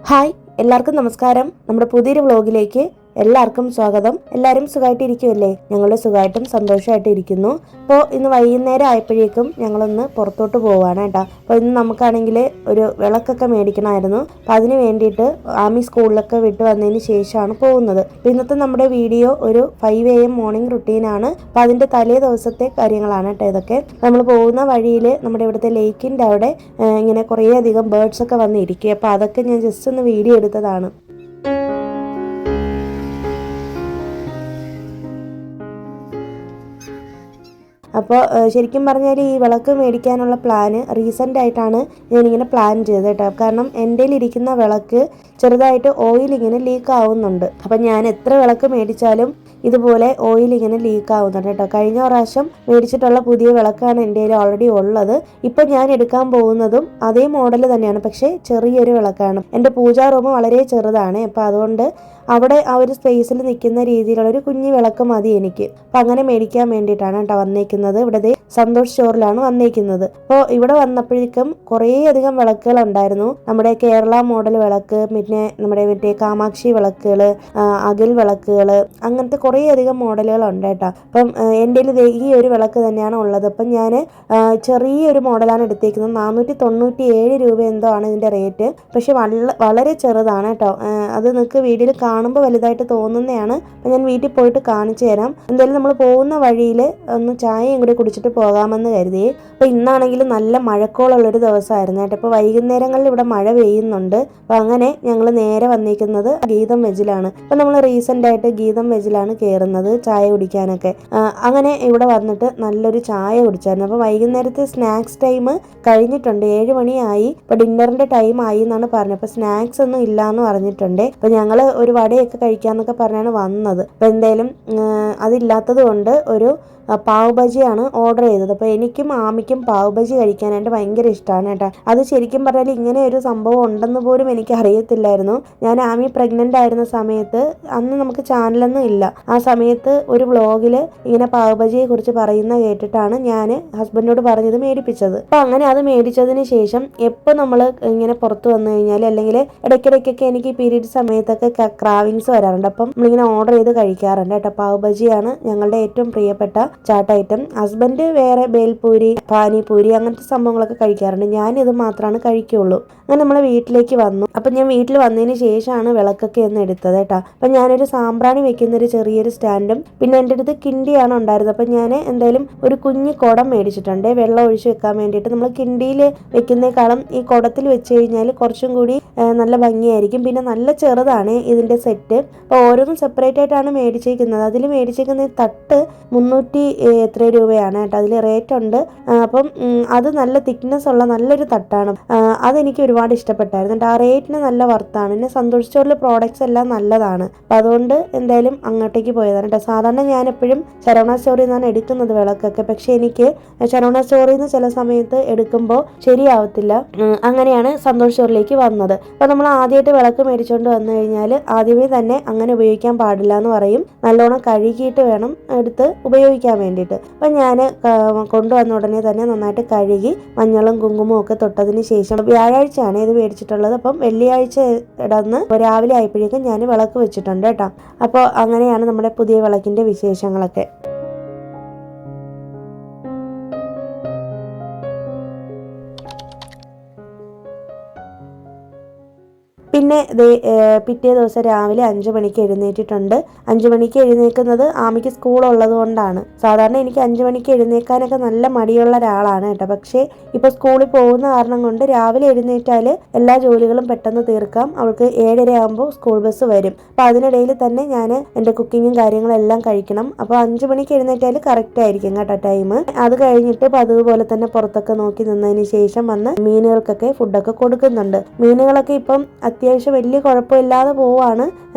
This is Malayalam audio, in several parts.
ഹായ്, എല്ലാവർക്കും നമസ്കാരം. നമ്മുടെ പുതിയൊരു വ്ളോഗിലേക്ക് എല്ലാവർക്കും സ്വാഗതം. എല്ലാവരും സുഖമായിട്ട് ഇരിക്കുമല്ലേ? ഞങ്ങൾ സുഖമായിട്ടും സന്തോഷമായിട്ട് ഇരിക്കുന്നു. അപ്പോൾ ഇന്ന് വൈകുന്നേരം ആയപ്പോഴേക്കും ഞങ്ങളൊന്ന് പുറത്തോട്ട് പോവാണ് കേട്ടോ. അപ്പോൾ ഇന്ന് നമുക്കാണെങ്കിൽ ഒരു വിളക്കൊക്കെ മേടിക്കണമായിരുന്നു. അപ്പോൾ അതിന് വേണ്ടിയിട്ട് ആമി സ്കൂളിലൊക്കെ വിട്ട് വന്നതിന് ശേഷമാണ് പോകുന്നത്. അപ്പോൾ ഇന്നത്തെ നമ്മുടെ വീഡിയോ ഒരു 5 AM മോർണിംഗ് റുട്ടീനാണ്. അപ്പോൾ അതിൻ്റെ തലേ ദിവസത്തെ കാര്യങ്ങളാണ് കേട്ടോ ഇതൊക്കെ. നമ്മൾ പോകുന്ന വഴിയിൽ നമ്മുടെ ഇവിടുത്തെ ലേക്കിൻ്റെ അവിടെ ഇങ്ങനെ കുറേ അധികം ബേർഡ്സ് ഒക്കെ വന്നിരിക്കുക. അപ്പോൾ അതൊക്കെ ഞാൻ ജസ്റ്റ് ഒന്ന് വീഡിയോ എടുത്തതാണ്. അപ്പോൾ ശരിക്കും പറഞ്ഞാൽ ഈ വിളക്ക് മേടിക്കാനുള്ള പ്ലാന് റീസെൻ്റ് ആയിട്ടാണ് ഞാനിങ്ങനെ പ്ലാൻ ചെയ്തത് കേട്ടോ. കാരണം എൻ്റെ ഇരിക്കുന്ന വിളക്ക് ചെറുതായിട്ട് ഓയിൽ ഇങ്ങനെ ലീക്ക് ആവുന്നുണ്ട്. അപ്പം ഞാൻ എത്ര വിളക്ക് മേടിച്ചാലും ഇതുപോലെ ഓയിൽ ഇങ്ങനെ ലീക്ക് ആവുന്നുണ്ട് കേട്ടോ. കഴിഞ്ഞ പ്രാവശ്യം മേടിച്ചിട്ടുള്ള പുതിയ വിളക്കാണ് എൻ്റെ കയ്യിൽ ഓൾറെഡി ഉള്ളത്. ഇപ്പം ഞാൻ എടുക്കാൻ പോകുന്നതും അതേ മോഡൽ തന്നെയാണ്, പക്ഷേ ചെറിയൊരു വിളക്കാണ്. എൻ്റെ പൂജാ റൂം വളരെ ചെറുതാണ്. അപ്പോൾ അതുകൊണ്ട് അവിടെ ആ ഒരു സ്പേസിൽ നിൽക്കുന്ന രീതിയിലുള്ളൊരു കുഞ്ഞു വിളക്ക് മതി എനിക്ക്. അപ്പം അങ്ങനെ മേടിക്കാൻ വേണ്ടിയിട്ടാണ് കേട്ടോ വന്നേക്കുന്നത്. ഇവിടെ സന്തോഷ് സ്റ്റോറിലാണ് വന്നേക്കുന്നത്. അപ്പോൾ ഇവിടെ വന്നപ്പോഴേക്കും കുറേ അധികം വിളക്കുകൾ ഉണ്ടായിരുന്നു. നമ്മുടെ കേരള മോഡൽ വിളക്ക്, പിന്നെ നമ്മുടെ മറ്റേ കാമാക്ഷി വിളക്കുകൾ, അകൽ വിളക്കുകൾ, അങ്ങനത്തെ കുറേ അധികം മോഡലുകൾ ഉണ്ട് കേട്ടോ. അപ്പം എൻ്റെ ഈ ഒരു വിളക്ക് തന്നെയാണ് ഉള്ളത്. അപ്പം ഞാൻ ചെറിയൊരു മോഡലാണ് എടുത്തേക്കുന്നത്. 497 രൂപ എന്തോ ആണ് ഇതിൻ്റെ റേറ്റ്. പക്ഷെ വളരെ ചെറുതാണ് കേട്ടോ. അത് നിങ്ങൾക്ക് വീഡിയോയിൽ കാണുമ്പോൾ വലുതായിട്ട് തോന്നുന്നതാണ്. അപ്പം ഞാൻ വീട്ടിൽ പോയിട്ട് കാണിച്ചു തരാം. എന്തായാലും നമ്മൾ പോകുന്ന വഴിയിൽ ഒന്ന് ചായയും കൂടി കുടിച്ചിട്ട് പോകാമെന്ന് കരുതി. അപ്പോൾ ഇന്നാണെങ്കിൽ നല്ല മഴക്കോളുള്ളൊരു ദിവസമായിരുന്നു കേട്ടോ. ഇപ്പോൾ വൈകുന്നേരങ്ങളിൽ ഇവിടെ മഴ പെയ്യുന്നുണ്ട്. അപ്പോൾ അങ്ങനെ ഞങ്ങൾ നേരെ വന്നിരിക്കുന്നത് ഗീതം വെജിലാണ്. അപ്പം നമ്മൾ റീസെൻ്റ് ആയിട്ട് ഗീതം വെജിലാണ് കയറുന്നത് ചായ കുടിക്കാനൊക്കെ. അങ്ങനെ ഇവിടെ വന്നിട്ട് നല്ലൊരു ചായ കുടിച്ചായിരുന്നു. അപ്പോൾ വൈകുന്നേരത്തെ സ്നാക്സ് ടൈം കഴിഞ്ഞിട്ടുണ്ട്. 7 മണിയായി. ഇപ്പോൾ ഡിന്നറിൻ്റെ ടൈം ആയി എന്നാണ് പറഞ്ഞത്. അപ്പോൾ സ്നാക്സ് ഒന്നും ഇല്ലയെന്ന് പറഞ്ഞിട്ടുണ്ട്. അപ്പോൾ ഞങ്ങൾ ഒരു വടയൊക്കെ കഴിക്കാമെന്നൊക്കെ പറഞ്ഞാണ് വന്നത്. അപ്പോൾ എന്തായാലും അതില്ലാത്തത് കൊണ്ട് ഒരു പാവ് ബജിയാണ് ഓർഡർ ചെയ്തത്. അപ്പോൾ എനിക്കും ആമിക്കും പാവ് ബജി കഴിക്കാനായിട്ട് ഭയങ്കര ഇഷ്ടമാണ് കേട്ടോ. അത് ശരിക്കും പറഞ്ഞാൽ ഇങ്ങനെ ഒരു സംഭവം ഉണ്ടെന്ന് പോലും എനിക്ക് അറിയത്തില്ലായിരുന്നു. ഞാൻ ആമി പ്രഗ്നൻ്റ് ആയിരുന്ന സമയത്ത് അന്ന് നമുക്ക് ചാനലൊന്നും ഇല്ല. ആ സമയത്ത് ഒരു വ്ളോഗിൽ ഇങ്ങനെ പാവ് ബജിയെ കുറിച്ച് പറയുന്ന കേട്ടിട്ടാണ് ഞാൻ ഹസ്ബൻഡിനോട് പറഞ്ഞത് മേടിപ്പിച്ചത്. അപ്പോൾ അങ്ങനെ അത് മേടിച്ചതിന് ശേഷം എപ്പോൾ നമ്മൾ ഇങ്ങനെ പുറത്ത് വന്നു കഴിഞ്ഞാൽ അല്ലെങ്കിൽ ഇടയ്ക്കിടയ്ക്കൊക്കെ എനിക്ക് പീരീഡ് സമയത്തൊക്കെ ക്രാവിങ്സ് വരാറുണ്ട്. അപ്പം നമ്മളിങ്ങനെ ഓർഡർ ചെയ്ത് കഴിക്കാറുണ്ട് കേട്ടോ. പാവ് ബജിയാണ് ഞങ്ങളുടെ ഏറ്റവും പ്രിയപ്പെട്ട ചാട്ട് ഐറ്റം. ഹസ്ബൻഡ് വേറെ ബേൽപൂരി, പാനിപൂരി അങ്ങനത്തെ സംഭവങ്ങളൊക്കെ കഴിക്കാറുണ്ട്. ഞാനിത് മാത്രമാണ് കഴിക്കുള്ളൂ. അങ്ങനെ നമ്മൾ വീട്ടിലേക്ക് വന്നു. അപ്പം ഞാൻ വീട്ടിൽ വന്നതിന് ശേഷമാണ് വിളക്കൊക്കെ ഒന്ന് എടുത്തത് കേട്ടോ. അപ്പം ഞാനൊരു സാമ്പ്രാണി വെക്കുന്നൊരു ചെറിയൊരു സ്റ്റാൻഡും പിന്നെ എൻ്റെ അടുത്ത് കിണ്ടിയാണ് ഉണ്ടായിരുന്നത്. അപ്പം ഞാൻ എന്തായാലും ഒരു കുഞ്ഞ് കുടം മേടിച്ചിട്ടുണ്ട് വെള്ളം ഒഴിച്ച് വെക്കാൻ വേണ്ടിയിട്ട്. നമ്മൾ കിണ്ടിയിൽ വെക്കുന്നേക്കാളും ഈ കുടത്തിൽ വെച്ച് കഴിഞ്ഞാൽ കുറച്ചും കൂടി നല്ല ഭംഗിയായിരിക്കും. പിന്നെ നല്ല ചെറുതാണ് ഇതിൻ്റെ സെറ്റ്. അപ്പോൾ ഓരോന്നും സെപ്പറേറ്റ് ആയിട്ടാണ് മേടിച്ചേക്കുന്നത്. അതിൽ മേടിച്ചേക്കുന്ന തട്ട് 300 എത്ര രൂപയാണ് കേട്ടോ. അതിൽ റേറ്റ് ഉണ്ട്. അപ്പം അത് നല്ല തിക്നെസ് ഉള്ള നല്ലൊരു തട്ടാണ്. അതെനിക്ക് ഒരുപാട് ഇഷ്ടപ്പെട്ടായിരുന്നു. ആ റേറ്റിന് നല്ല വർത്താണ്. പിന്നെ സന്തോഷ് സ്റ്റോറിലെ പ്രോഡക്റ്റ്സ് എല്ലാം നല്ലതാണ്. അപ്പം അതുകൊണ്ട് എന്തായാലും അങ്ങോട്ടേക്ക് പോയതാണ് കേട്ടോ. സാധാരണ ഞാൻ എപ്പോഴും ശരവണ സ്റ്റോറിൽ നിന്നാണ് എടുക്കുന്നത് വിളക്കൊക്കെ. പക്ഷെ എനിക്ക് ശരവണ സ്റ്റോറിൽ നിന്ന് ചില സമയത്ത് എടുക്കുമ്പോൾ ശരിയാവത്തില്ല. അങ്ങനെയാണ് സന്തോഷ് സ്റ്റോറിലേക്ക് വന്നത്. അപ്പം നമ്മൾ ആദ്യമായിട്ട് വിളക്ക് മേടിച്ചുകൊണ്ട് വന്നു കഴിഞ്ഞാൽ ആദ്യമേ തന്നെ അങ്ങനെ ഉപയോഗിക്കാൻ പാടില്ല എന്ന് പറയും. നല്ലോണം കഴുകിയിട്ട് വേണം എടുത്ത് ഉപയോഗിക്കാൻ വേണ്ടിയിട്ട്. അപ്പം ഞാൻ കൊണ്ടുവന്ന ഉടനെ തന്നെ നന്നായിട്ട് കഴുകി മഞ്ഞളും കുങ്കുമവും ഒക്കെ തൊട്ടതിന് ശേഷം വ്യാഴാഴ്ചയാണ് ഇത് മേടിച്ചിട്ടുള്ളത്. അപ്പം വെള്ളിയാഴ്ച ഇടന്ന് രാവിലെ ആയപ്പോഴേക്കും ഞാൻ വിളക്ക് വെച്ചിട്ടുണ്ട് കേട്ടോ. അപ്പോൾ അങ്ങനെയാണ് നമ്മുടെ പുതിയ വിളക്കിൻ്റെ വിശേഷങ്ങളൊക്കെ. പിന്നെ പിറ്റേ ദിവസം രാവിലെ 5 മണിക്ക് എഴുന്നേറ്റിട്ടുണ്ട്. 5 മണിക്ക് എഴുന്നേൽക്കുന്നത് ആമിക്ക് സ്കൂളുള്ളത് കൊണ്ടാണ്. സാധാരണ എനിക്ക് 5 മണിക്ക് എഴുന്നേൽക്കാനൊക്കെ നല്ല മടിയുള്ള ഒരാളാണ് കേട്ടോ. പക്ഷേ ഇപ്പോൾ സ്കൂളിൽ പോകുന്ന കാരണം കൊണ്ട് രാവിലെ എഴുന്നേറ്റാൽ എല്ലാ ജോലികളും പെട്ടെന്ന് തീർക്കാം. അവൾക്ക് 7:30 ആകുമ്പോൾ സ്കൂൾ ബസ് വരും. അപ്പോൾ അതിനിടയിൽ തന്നെ ഞാൻ എൻ്റെ കുക്കിങ്ങും കാര്യങ്ങളെല്ലാം കഴിക്കണം. അപ്പോൾ 5 മണിക്ക് എഴുന്നേറ്റാൽ കറക്റ്റ് ആയിരിക്കും കേട്ടോ ടൈം. അത് കഴിഞ്ഞിട്ട് അതുപോലെ തന്നെ പുറത്തൊക്കെ നോക്കി നിന്നതിന് ശേഷം വന്ന് മീനുകൾക്കൊക്കെ ഫുഡൊക്കെ കൊടുക്കുന്നുണ്ട്. മീനുകളൊക്കെ ഇപ്പം അത്യാവശ്യം വലിയ കുഴപ്പമില്ലാതെ പോവാണ്.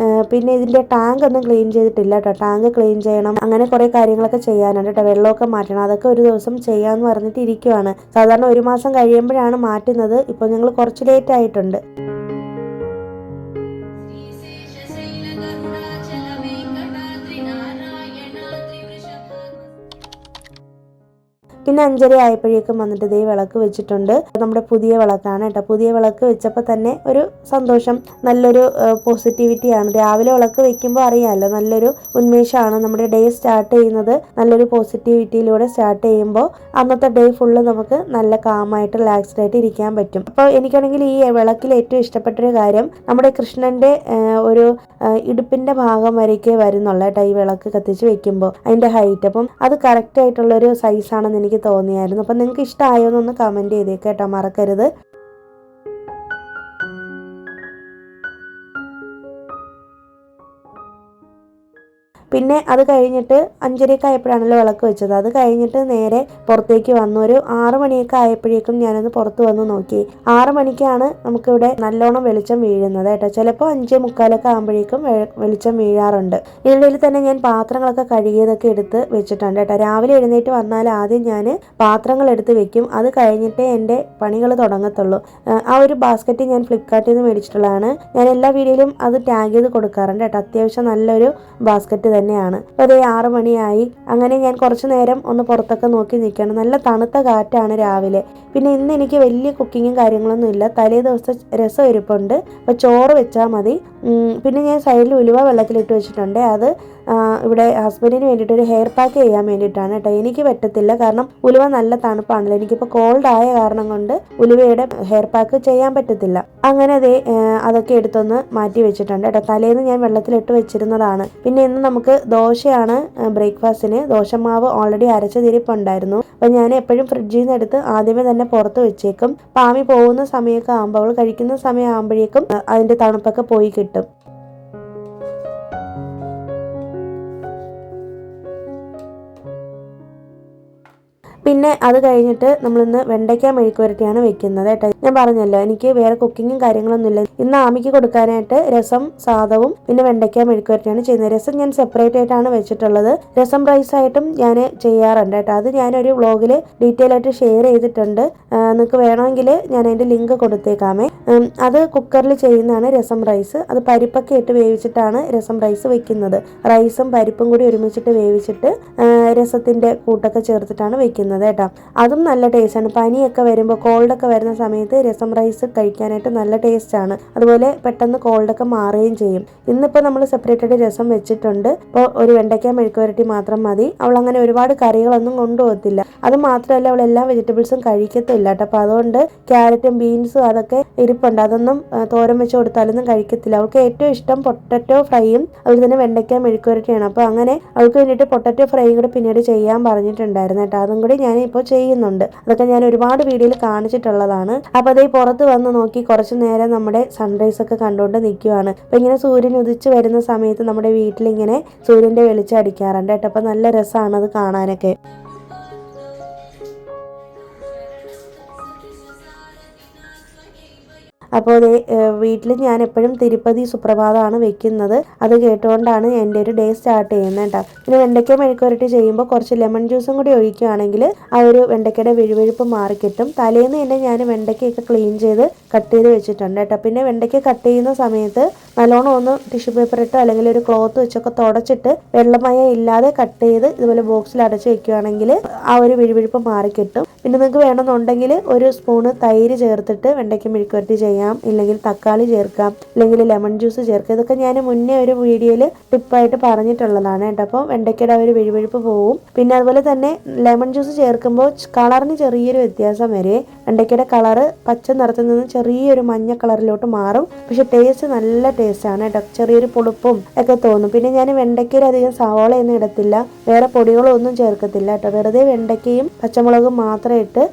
പിന്നെ ഇതിൻ്റെ ടാങ്ക് ഒന്നും ക്ലീൻ ചെയ്തിട്ടില്ല കേട്ടോ. ടാങ്ക് ക്ലീൻ ചെയ്യണം. അങ്ങനെ കുറേ കാര്യങ്ങളൊക്കെ ചെയ്യാനുണ്ട് കേട്ടോ. വെള്ളമൊക്കെ മാറ്റണം. അതൊക്കെ ഒരു ദിവസം ചെയ്യാമെന്ന് പറഞ്ഞിട്ട് ഇരിക്കുവാണ്. സാധാരണ 1 മാസം കഴിയുമ്പോഴാണ് മാറ്റുന്നത്. ഇപ്പോൾ ഞങ്ങൾ കുറച്ച് ലേറ്റ് ആയിട്ടുണ്ട്. പിന്നെ 5:30 ആയപ്പോഴേക്കും വന്നിട്ട് ഇതേ വിളക്ക് വെച്ചിട്ടുണ്ട്. നമ്മുടെ പുതിയ വിളക്കാണ് കേട്ടോ. പുതിയ വിളക്ക് വെച്ചപ്പോൾ തന്നെ ഒരു സന്തോഷം, നല്ലൊരു പോസിറ്റിവിറ്റിയാണ്. രാവിലെ വിളക്ക് വെക്കുമ്പോൾ അറിയാമല്ലോ, നല്ലൊരു ഉന്മേഷമാണ്. നമ്മുടെ ഡേ സ്റ്റാർട്ട് ചെയ്യുന്നത് നല്ലൊരു പോസിറ്റിവിറ്റിയിലൂടെ സ്റ്റാർട്ട് ചെയ്യുമ്പോൾ അന്നത്തെ ഡേ ഫുള്ള് നമുക്ക് നല്ല കാമായിട്ട് റിലാക്സ്ഡ് ആയിട്ട് ഇരിക്കാൻ പറ്റും. അപ്പോൾ എനിക്കാണെങ്കിൽ ഈ വിളക്കിൽ ഏറ്റവും ഇഷ്ടപ്പെട്ടൊരു കാര്യം, നമ്മുടെ കൃഷ്ണന്റെ ഒരു ഇടുപ്പിന്റെ ഭാഗം വരയ്ക്കേ വരുന്നുള്ളൂ കേട്ടോ ഈ വിളക്ക് കത്തിച്ച് വെക്കുമ്പോൾ, അതിന്റെ ഹൈറ്റ്. അപ്പം അത് കറക്റ്റ് ആയിട്ടുള്ളൊരു സൈസാണെന്ന് എനിക്ക് തോന്നിയായിരുന്നു. അപ്പം നിങ്ങൾക്ക് ഇഷ്ടമായോ എന്നൊന്ന് കമന്റ് ചെയ്തേക്കേട്ടോ, മറക്കരുത്. പിന്നെ അത് കഴിഞ്ഞിട്ട് 5:30 ആയപ്പോഴാണല്ലോ വിളക്ക് വെച്ചത്. അത് കഴിഞ്ഞിട്ട് നേരെ പുറത്തേക്ക് വന്നു. ഒരു 6 മണിയൊക്കെ ആയപ്പോഴേക്കും ഞാനൊന്ന് പുറത്ത് വന്ന് നോക്കി. 6 മണിക്കാണ് നമുക്കിവിടെ നല്ലോണം വെളിച്ചം വീഴുന്നത് കേട്ടോ. ചിലപ്പോൾ 5:45 ആകുമ്പോഴേക്കും വെളിച്ചം വീഴാറുണ്ട്. ഇതിനിടയിൽ തന്നെ ഞാൻ പാത്രങ്ങളൊക്കെ കഴുകിയതൊക്കെ എടുത്ത് വെച്ചിട്ടുണ്ട് കേട്ടോ. രാവിലെ എഴുന്നേറ്റ് വന്നാൽ ആദ്യം ഞാൻ പാത്രങ്ങൾ എടുത്ത് വെക്കും. അത് കഴിഞ്ഞിട്ടേ എൻ്റെ പണികൾ തുടങ്ങത്തുള്ളൂ. ആ ഒരു ബാസ്ക്കറ്റ് ഞാൻ ഫ്ലിപ്കാർട്ടിൽ നിന്ന് മേടിച്ചിട്ടുള്ളതാണ്. ഞാൻ എല്ലാ വീഡിയോയിലും അത് ടാഗ് ചെയ്ത് കൊടുക്കാറുണ്ട് കേട്ടോ. അത്യാവശ്യം നല്ലൊരു ബാസ്ക്കറ്റ് തന്നെയാണ്. അതേ 6 മണിയായി. അങ്ങനെ ഞാൻ കുറച്ചു നേരം ഒന്ന് പുറത്തൊക്കെ നോക്കി നിൽക്കണം. നല്ല തണുത്ത കാറ്റാണ് രാവിലെ. പിന്നെ ഇന്ന് എനിക്ക് വലിയ കുക്കിങ്ങും കാര്യങ്ങളൊന്നും ഇല്ല. തലേ ദിവസത്തെ രസം ഇരിപ്പുണ്ട്. അപ്പോൾ ചോറ് വെച്ചാൽ മതി. പിന്നെ ഞാൻ സൈഡിൽ ഉലുവ വെള്ളത്തിലിട്ട് വെച്ചിട്ടുണ്ട്. അത് ഇവിടെ ഹസ്ബൻഡിന് വേണ്ടിയിട്ട് ഒരു ഹെയർ പാക്ക് ചെയ്യാൻ വേണ്ടിയിട്ടാണ് കേട്ടോ. എനിക്ക് പറ്റത്തില്ല, കാരണം ഉലുവ നല്ല തണുപ്പാണല്ലോ. എനിക്കിപ്പോൾ കോൾഡ് ആയ കാരണം കൊണ്ട് ഉലുവയുടെ ഹെയർ പാക്ക് ചെയ്യാൻ പറ്റത്തില്ല. അങ്ങനെ അതൊക്കെ എടുത്തൊന്ന് മാറ്റി വെച്ചിട്ടുണ്ട് കേട്ടോ. തലേന്ന് ഞാൻ വെള്ളത്തിലിട്ട് വെച്ചിരുന്നതാണ്. പിന്നെ ഇന്ന് നമുക്ക് ദോശയാണ് ബ്രേക്ക്ഫാസ്റ്റിന്. ദോശമാവ് ഓൾറെഡി അരച്ചതിരിപ്പുണ്ടായിരുന്നു. അപ്പം ഞാൻ എപ്പോഴും ഫ്രിഡ്ജിൽ നിന്ന് എടുത്ത് ആദ്യമേ തന്നെ പുറത്ത് വെച്ചേക്കും. പാമി പോകുന്ന സമയമൊക്കെ ആകുമ്പോൾ, അവൾ കഴിക്കുന്ന സമയം ആകുമ്പോഴേക്കും അതിൻ്റെ തണുപ്പൊക്കെ പോയി കിട്ടും. പിന്നെ അത് കഴിഞ്ഞിട്ട് നമ്മളിന്ന് വെണ്ടയ്ക്ക മെഴുക്കുവരട്ടിയാണ് വെക്കുന്നത് കേട്ടോ. ഞാൻ പറഞ്ഞല്ലോ എനിക്ക് വേറെ കുക്കിങ്ങും കാര്യങ്ങളൊന്നുമില്ല. ഇന്ന് ആമിക്ക് കൊടുക്കാനായിട്ട് രസം, സാദവും പിന്നെ വെണ്ടയ്ക്ക മെഴുക്കുവരട്ടിയാണ് ചെയ്യുന്നത്. രസം ഞാൻ സെപ്പറേറ്റ് ആയിട്ടാണ് വെച്ചിട്ടുള്ളത്. രസം റൈസ് ആയിട്ടും ഞാൻ ചെയ്യാറുണ്ട് കേട്ടോ. അത് ഞാനൊരു വ്ളോഗിൽ ഡീറ്റെയിൽ ആയിട്ട് ഷെയർ ചെയ്തിട്ടുണ്ട്. നിങ്ങൾക്ക് വേണമെങ്കിൽ ഞാൻ അതിൻ്റെ ലിങ്ക് കൊടുത്തേക്കാമേ. അത് കുക്കറിൽ ചെയ്യുന്നതാണ് രസം റൈസ്. അത് പരിപ്പൊക്കെ ഇട്ട് വേവിച്ചിട്ടാണ് രസം റൈസ് വെക്കുന്നത്. റൈസും പരിപ്പും കൂടി ഒരുമിച്ചിട്ട് വേവിച്ചിട്ട് രസത്തിൻ്റെ കൂട്ടൊക്കെ ചേർത്തിട്ടാണ് വെക്കുന്നത് കേട്ടോ. അതും നല്ല ടേസ്റ്റാണ്. പനിയൊക്കെ വരുമ്പോൾ, കോൾഡൊക്കെ വരുന്ന സമയത്ത് രസം റൈസ് കഴിക്കാനായിട്ട് നല്ല ടേസ്റ്റാണ്. അതുപോലെ പെട്ടെന്ന് കോൾഡൊക്കെ മാറുകയും ചെയ്യും. ഇന്നിപ്പോൾ നമ്മൾ സെപ്പറേറ്റ് ആയിട്ട് രസം വെച്ചിട്ടുണ്ട്. ഇപ്പോൾ ഒരു വെണ്ടയ്ക്ക മെഴുക്കുവരട്ടി മാത്രം മതി. അവൾ അങ്ങനെ ഒരുപാട് കറികളൊന്നും കൊണ്ടുപോകത്തില്ല. അത് മാത്രമല്ല അവൾ എല്ലാ വെജിറ്റബിൾസും കഴിക്കത്തില്ല കേട്ടോ. അപ്പോൾ അതുകൊണ്ട് ക്യാരറ്റും ബീൻസും അതൊക്കെ ഇരിപ്പുണ്ട്. അതൊന്നും തോരൻ വെച്ച് കൊടുത്താലൊന്നും കഴിക്കത്തില്ല. അവൾക്ക് ഏറ്റവും ഇഷ്ടം പൊട്ടറ്റോ ഫ്രൈയും അതുപോലെ തന്നെ വെണ്ടയ്ക്ക മെഴുക്കുവരട്ടിയാണ്. അപ്പോൾ അങ്ങനെ അവൾക്ക് വേണ്ടിയിട്ട് പൊട്ടറ്റോ ഫ്രൈയും കൂടി പിന്നീട് ചെയ്യാൻ പറഞ്ഞിട്ടുണ്ടായിരുന്നു കേട്ടോ. അതും കൂടി ഞാൻ ഇപ്പോൾ ചെയ്യുന്നുണ്ട്. അതൊക്കെ ഞാൻ ഒരുപാട് വീഡിയോയിൽ കാണിച്ചിട്ടുള്ളതാണ്. അപ്പോൾ അതേ പുറത്ത് വന്ന് നോക്കി കുറച്ച് നേരം നമ്മുടെ സൺറൈസ് ഒക്കെ കണ്ടുകൊണ്ട് നിൽക്കുവാണ്. അപ്പോൾ ഇങ്ങനെ സൂര്യൻ ഉദിച്ച് വരുന്ന സമയത്ത് നമ്മുടെ വീട്ടിലിങ്ങനെ സൂര്യൻ്റെ വെളിച്ചം അടിക്കാറുണ്ട് കേട്ടോ. അപ്പോൾ നല്ല രസമാണ് അത് കാണാനൊക്കെ. അപ്പോൾ വീട്ടിൽ ഞാൻ എപ്പോഴും തിരുപ്പതി സുപ്രഭാതമാണ് വെക്കുന്നത്. അത് കേട്ടുകൊണ്ടാണ് എൻ്റെ ഒരു ഡേ സ്റ്റാർട്ട് ചെയ്യുന്നത് കേട്ടോ. പിന്നെ വെണ്ടയ്ക്ക മെഴുക്കുവരട്ടി ചെയ്യുമ്പോൾ കുറച്ച് ലെമൺ ജ്യൂസും കൂടി ഒഴിക്കുകയാണെങ്കിൽ ആ ഒരു വെണ്ടയ്ക്കയുടെ വിഴുവിഴുപ്പ് മാറിക്കിട്ടും. തലേന്ന് തന്നെ ഞാൻ വെണ്ടയ്ക്കയൊക്കെ ക്ലീൻ ചെയ്ത് കട്ട് ചെയ്ത് വെച്ചിട്ടുണ്ട് കേട്ടോ. പിന്നെ വെണ്ടയ്ക്ക കട്ട് ചെയ്യുന്ന സമയത്ത് നല്ലോണം ഒന്ന് ടിഷ്യൂ പേപ്പർ ഇട്ടോ അല്ലെങ്കിൽ ഒരു ക്ലോത്ത് വെച്ചൊക്കെ തുടച്ചിട്ട് വെള്ളമയം ഇല്ലാതെ കട്ട് ചെയ്ത് ഇതുപോലെ ബോക്സിൽ അടച്ച് വെക്കുകയാണെങ്കിൽ ആ ഒരു വിഴുവിഴുപ്പ് മാറിക്കിട്ടും. പിന്നെ നിങ്ങൾക്ക് വേണമെന്നുണ്ടെങ്കിൽ ഒരു സ്പൂണ് തൈര് ചേർത്തിട്ട് വെണ്ടയ്ക്ക മെഴുക്കുവരട്ടി ചെയ്യാം. ഇല്ലെങ്കിൽ തക്കാളി ചേർക്കാം, അല്ലെങ്കിൽ ലെമൺ ജ്യൂസ് ചേർക്കാം. ഇതൊക്കെ ഞാൻ മുന്നേ ഒരു വീഡിയോയിൽ ടിപ്പായിട്ട് പറഞ്ഞിട്ടുള്ളതാണ് കേട്ടോ. അപ്പോൾ വെണ്ടയ്ക്കയുടെ ഒരു വിഴുവിഴുപ്പ് പോവും. പിന്നെ അതുപോലെ തന്നെ ലെമൺ ജ്യൂസ് ചേർക്കുമ്പോൾ കളറിന് ചെറിയൊരു വ്യത്യാസം വരെ. വെണ്ടയ്ക്കയുടെ കളറ് പച്ച നിറത്തിൽ നിന്ന് ചെറിയൊരു മഞ്ഞ കളറിലോട്ട് മാറും. പക്ഷെ ടേസ്റ്റ് നല്ല ടേസ്റ്റാണ് കേട്ടോ. ചെറിയൊരു പുളിപ്പും ഒക്കെ തോന്നും. പിന്നെ ഞാൻ വെണ്ടയ്ക്കയിൽ അധികം സവാളയൊന്നും ഇടത്തില്ല, വേറെ പൊടികളൊന്നും ചേർക്കത്തില്ല കേട്ടോ. വെറുതെ വെണ്ടയ്ക്കയും പച്ചമുളകും മാത്രം ഇട്ട്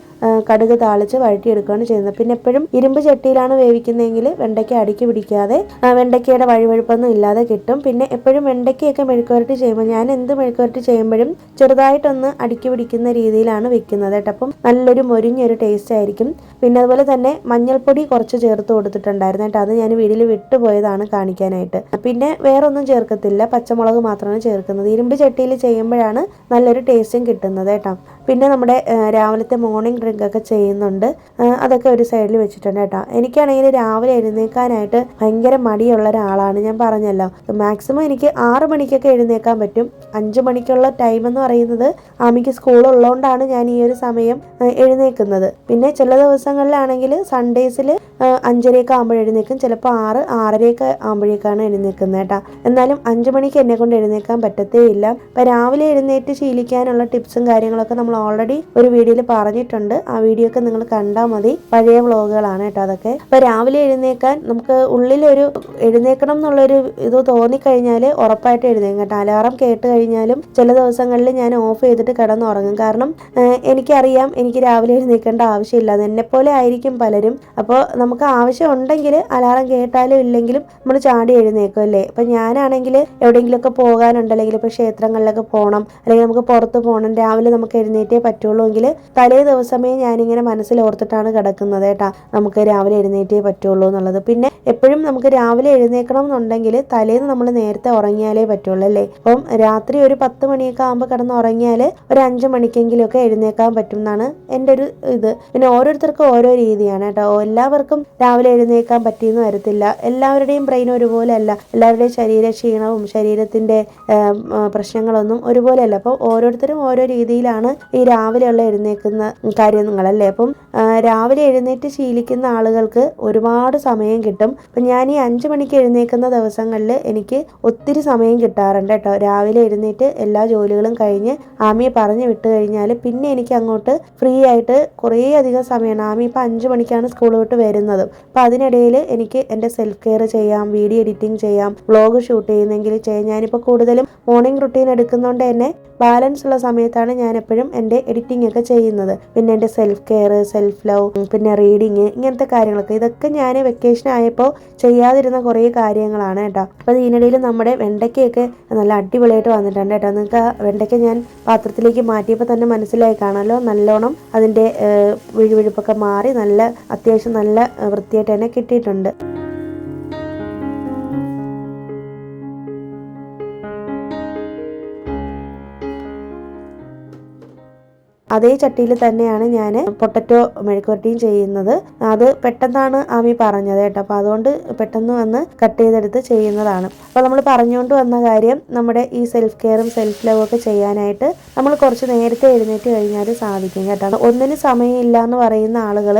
കടുക് താളിച്ച് വഴറ്റിയെടുക്കുകയാണ് ചെയ്യുന്നത്. പിന്നെ എപ്പോഴും ഇരുമ്പ് ചട്ടിയിലാണ് വേവിക്കുന്നതെങ്കിൽ വെണ്ടയ്ക്ക അടുക്കി പിടിക്കാതെ വെണ്ടയ്ക്കയുടെ വഴുവഴുപ്പൊന്നും ഇല്ലാതെ കിട്ടും. പിന്നെ എപ്പോഴും വെണ്ടയ്ക്കയൊക്കെ മെഴുക്കുവരട്ടി ചെയ്യുമ്പോൾ, ഞാൻ എന്ത് മെഴുക്കുവരട്ടി ചെയ്യുമ്പോഴും ചെറുതായിട്ടൊന്ന് അടുക്കി പിടിക്കുന്ന രീതിയിലാണ് വെക്കുന്നത് കേട്ടോ. അപ്പം നല്ലൊരു മൊരിഞ്ഞൊരു ടേസ്റ്റ് ആയിരിക്കും. പിന്നെ അതുപോലെ തന്നെ മഞ്ഞൾപ്പൊടി കുറച്ച് ചേർത്ത് കൊടുത്തിട്ടുണ്ടായിരുന്നു കേട്ടോ. അത് ഞാൻ വീട്ടിൽ വിട്ടുപോയതാണ് കാണിക്കാനായിട്ട്. പിന്നെ വേറെ ഒന്നും ചേർക്കത്തില്ല, പച്ചമുളക് മാത്രമാണ് ചേർക്കുന്നത്. ഇരുമ്പ് ചട്ടിയിൽ ചെയ്യുമ്പോഴാണ് നല്ലൊരു ടേസ്റ്റും കിട്ടുന്നത് കേട്ടോ. പിന്നെ നമ്മുടെ രാവിലത്തെ മോർണിംഗ് ഡ്രിങ്ക് ഒക്കെ ചെയ്യുന്നുണ്ട്. അതൊക്കെ ഒരു സൈഡിൽ വെച്ചിട്ടുണ്ട് കേട്ടോ. എനിക്കാണെങ്കിൽ രാവിലെ എഴുന്നേൽക്കാനായിട്ട് ഭയങ്കര മടിയുള്ള ഒരാളാണ്. ഞാൻ പറഞ്ഞല്ലോ, മാക്സിമം എനിക്ക് 6 മണിക്കൊക്കെ എഴുന്നേൽക്കാൻ പറ്റും. 5 മണിക്കുള്ള ടൈം എന്ന് പറയുന്നത് ആമിക്ക് സ്കൂൾ ഉള്ളതുകൊണ്ടാണ് ഞാൻ ഈ ഒരു സമയം എഴുന്നേൽക്കുന്നത്. പിന്നെ ചില ദിവസങ്ങളിലാണെങ്കിൽ സൺഡേസിൽ 5:30 ആകുമ്പോൾ എഴുന്നേൽക്കും, ചിലപ്പോൾ 6-6:30 ആകുമ്പോഴേക്കാണ് എഴുന്നേൽക്കുന്നത് കേട്ടോ. എന്നാലും 5 മണിക്ക് എന്നെ കൊണ്ട് എഴുന്നേൽക്കാൻ പറ്റത്തേ ഇല്ല. അപ്പം രാവിലെ എഴുന്നേറ്റ് ശീലിക്കാനുള്ള ടിപ്സും കാര്യങ്ങളൊക്കെ നമ്മൾ ഓൾറെഡി ഒരു വീഡിയോയിൽ പറഞ്ഞിട്ടുണ്ട്. ആ വീഡിയോ ഒക്കെ നിങ്ങൾ കണ്ടാൽ മതി. പഴയ വ്ളോഗുകളാണ് കേട്ടോ അതൊക്കെ. അപ്പം രാവിലെ എഴുന്നേൽക്കാൻ നമുക്ക് ഉള്ളിലൊരു എഴുന്നേൽക്കണം എന്നുള്ളൊരു ഇത് തോന്നിക്കഴിഞ്ഞാൽ ഉറപ്പായിട്ട് എഴുന്നേൽക്കും കേട്ടോ. അലാറം കേട്ട് കഴിഞ്ഞാലും ചില ദിവസങ്ങളിൽ ഞാൻ ഓഫ് ചെയ്തിട്ട് കിടന്നുറങ്ങും. കാരണം എനിക്കറിയാം എനിക്ക് രാവിലെ എഴുന്നേൽക്കേണ്ട ആവശ്യമില്ല. എന്നെപ്പോലെ ആയിരിക്കും പലരും. അപ്പോൾ നമുക്ക് ആവശ്യം ഉണ്ടെങ്കിൽ അലാറം കേട്ടാലും ഇല്ലെങ്കിലും നമ്മൾ ചാടി എഴുന്നേക്കും അല്ലേ. അപ്പം ഞാനാണെങ്കിൽ എവിടെയെങ്കിലുമൊക്കെ പോകാനുണ്ട്, അല്ലെങ്കിൽ ഇപ്പോൾ ക്ഷേത്രങ്ങളിലൊക്കെ പോകണം, അല്ലെങ്കിൽ നമുക്ക് പുറത്ത് പോകണം, രാവിലെ നമുക്ക് എഴുന്നേറ്റേ പറ്റുള്ളൂ എങ്കിൽ തലേ ദിവസമേ ഞാനിങ്ങനെ മനസ്സിൽ ഓർത്തിട്ടാണ് കിടക്കുന്നത് കേട്ടോ, നമുക്ക് രാവിലെ എഴുന്നേറ്റേ പറ്റുള്ളൂ എന്നുള്ളത്. പിന്നെ എപ്പോഴും നമുക്ക് രാവിലെ എഴുന്നേൽക്കണം എന്നുണ്ടെങ്കിൽ തലേന്ന് നമ്മൾ നേരത്തെ ഉറങ്ങിയാലേ പറ്റുള്ളൂ അല്ലേ. അപ്പം രാത്രി ഒരു 10 മണിയൊക്കെ ആകുമ്പോൾ കിടന്ന് ഉറങ്ങിയാൽ ഒരു 5 മണിക്കെങ്കിലുമൊക്കെ എഴുന്നേൽക്കാൻ പറ്റും എന്നാണ് എൻ്റെ ഒരു ഇത്. പിന്നെ ഓരോരുത്തർക്കും ഓരോ രീതിയാണ് കേട്ടോ. എല്ലാവർക്കും രാവിലെ എഴുന്നേൽക്കാൻ പറ്റിയെന്ന് വരത്തില്ല. എല്ലാവരുടെയും ബ്രെയിൻ ഒരുപോലെ അല്ല, എല്ലാവരുടെയും ശരീര ക്ഷീണവും ശരീരത്തിൻ്റെ പ്രശ്നങ്ങളൊന്നും ഒരുപോലെ അല്ല. അപ്പോൾ ഓരോരുത്തരും ഓരോ രീതിയിലാണ് ഈ രാവിലെയുള്ള എഴുന്നേൽക്കുന്ന കാര്യങ്ങളല്ലേ. അപ്പം രാവിലെ എഴുന്നേറ്റ് ശീലിക്കുന്ന ആളുകൾക്ക് ഒരുപാട് സമയം കിട്ടും. അപ്പം ഞാൻ ഈ 5 മണിക്ക് എഴുന്നേൽക്കുന്ന ദിവസങ്ങളിൽ എനിക്ക് ഒത്തിരി സമയം കിട്ടാറുണ്ട് കേട്ടോ. രാവിലെ എഴുന്നേറ്റ് എല്ലാ ജോലികളും കഴിഞ്ഞ് ആമിയെ പറഞ്ഞു വിട്ട് കഴിഞ്ഞാൽ പിന്നെ എനിക്ക് അങ്ങോട്ട് ഫ്രീ ആയിട്ട് കുറേ അധികം സമയമാണ്. ആമി ഇപ്പം 5 മണിക്കാണ് സ്കൂൾ വിട്ട് വരുന്നത്. അപ്പം അതിനിടയിൽ എനിക്ക് എൻ്റെ സെൽഫ് കെയർ ചെയ്യാം, വീഡിയോ എഡിറ്റിംഗ് ചെയ്യാം, വ്ളോഗ് ഷൂട്ട് ചെയ്യുന്നെങ്കിൽ ചെയ്യാം. ഞാനിപ്പോൾ കൂടുതലും മോർണിംഗ് റുട്ടീൻ എടുക്കുന്നതുകൊണ്ട് തന്നെ ബാലൻസ് ഉള്ള സമയത്താണ് ഞാൻ എപ്പോഴും എൻ്റെ എഡിറ്റിംഗ് ഒക്കെ ചെയ്യുന്നത്. പിന്നെ എൻ്റെ സെൽഫ് കെയർ, സെൽഫ് ലവ്, പിന്നെ റീഡിങ്, ഇങ്ങനത്തെ കാര്യങ്ങളൊക്കെ ഇതൊക്കെ ഞാൻ വെക്കേഷൻ ആയപ്പോൾ ചെയ്യാതിരുന്ന കുറേ കാര്യങ്ങളാണ് കേട്ടോ. അപ്പോൾ ഇതിനിടയിൽ നമ്മുടെ വെണ്ടയ്ക്കയൊക്കെ നല്ല അടിപൊളിയായിട്ട് വന്നിട്ടുണ്ട് കേട്ടോ. നിങ്ങൾക്ക് ആ വെണ്ടയ്ക്ക ഞാൻ പാത്രത്തിലേക്ക് മാറ്റിയപ്പോൾ തന്നെ മനസ്സിലായി കാണാമല്ലോ, നല്ലോണം അതിൻ്റെ വിഴുവിഴുപ്പൊക്കെ മാറി നല്ല അത്യാവശ്യം നല്ല വൃത്തിയായിട്ട് തന്നെ കിട്ടിയിട്ടുണ്ട്. അതേ ചട്ടിയിൽ തന്നെയാണ് ഞാൻ പൊട്ടറ്റോ മെഴുക്കുവരട്ടിയും ചെയ്യുന്നത്. അത് പെട്ടെന്നാണ് ആമി പറഞ്ഞത് കേട്ടോ. അപ്പോൾ അതുകൊണ്ട് പെട്ടെന്ന് വന്ന് കട്ട് ചെയ്തെടുത്ത് ചെയ്യുന്നതാണ്. അപ്പോൾ നമ്മൾ പറഞ്ഞുകൊണ്ട് വന്ന കാര്യം, നമ്മുടെ ഈ സെൽഫ് കെയറും സെൽഫ് ലവും ഒക്കെ ചെയ്യാനായിട്ട് നമ്മൾ കുറച്ച് നേരത്തെ എഴുന്നേറ്റ് കഴിഞ്ഞാൽ സാധിക്കും കേട്ടോ. ഒന്നിന് സമയമില്ല എന്ന് പറയുന്ന ആളുകൾ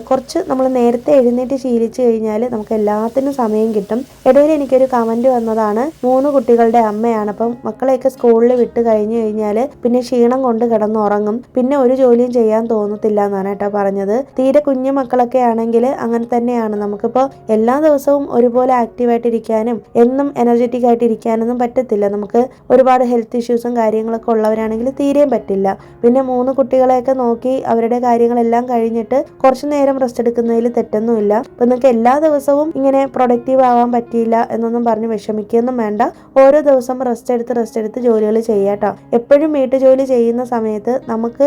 കുറച്ച് നമ്മൾ നേരത്തെ എഴുന്നേറ്റ് ശീലിച്ചു കഴിഞ്ഞാൽ നമുക്ക് എല്ലാത്തിനും സമയം കിട്ടും. ഇടയിൽ എനിക്കൊരു കമൻറ്റ് വന്നതാണ്, 3 കുട്ടികളുടെ അമ്മയാണ്, അപ്പം മക്കളെയൊക്കെ സ്കൂളിൽ വിട്ട് കഴിഞ്ഞു കഴിഞ്ഞാൽ പിന്നെ ക്ഷീണം കൊണ്ട് കിടന്നുറങ്ങും, പിന്നെ ഒരു ജോലിയും ചെയ്യാൻ തോന്നത്തില്ല എന്നാണ് കേട്ടോ പറഞ്ഞത്. തീരെ കുഞ്ഞു മക്കളൊക്കെ ആണെങ്കിൽ അങ്ങനെ തന്നെയാണ്. നമുക്കിപ്പോൾ എല്ലാ ദിവസവും ഒരുപോലെ ആക്റ്റീവായിട്ടിരിക്കാനും എന്നും എനർജറ്റിക് ആയിട്ട് ഇരിക്കാനൊന്നും പറ്റത്തില്ല. നമുക്ക് ഒരുപാട് ഹെൽത്ത് ഇഷ്യൂസും കാര്യങ്ങളൊക്കെ ഉള്ളവരാണെങ്കിൽ തീരെയും പറ്റില്ല. പിന്നെ 3 കുട്ടികളെയൊക്കെ നോക്കി അവരുടെ കാര്യങ്ങളെല്ലാം കഴിഞ്ഞിട്ട് കുറച്ച് നേരം റെസ്റ്റ് എടുക്കുന്നതിൽ തെറ്റൊന്നുമില്ല. അപ്പം നിങ്ങൾക്ക് എല്ലാ ദിവസവും ഇങ്ങനെ പ്രൊഡക്റ്റീവ് ആവാൻ പറ്റിയില്ല എന്നൊന്നും പറഞ്ഞ് വിഷമിക്കുകയൊന്നും വേണ്ട. ഓരോ ദിവസം റെസ്റ്റ് എടുത്ത് ജോലികൾ ചെയ്യാട്ടോ. എപ്പോഴും വീട്ടുജോലി ചെയ്യുന്ന സമയത്ത് നമുക്ക്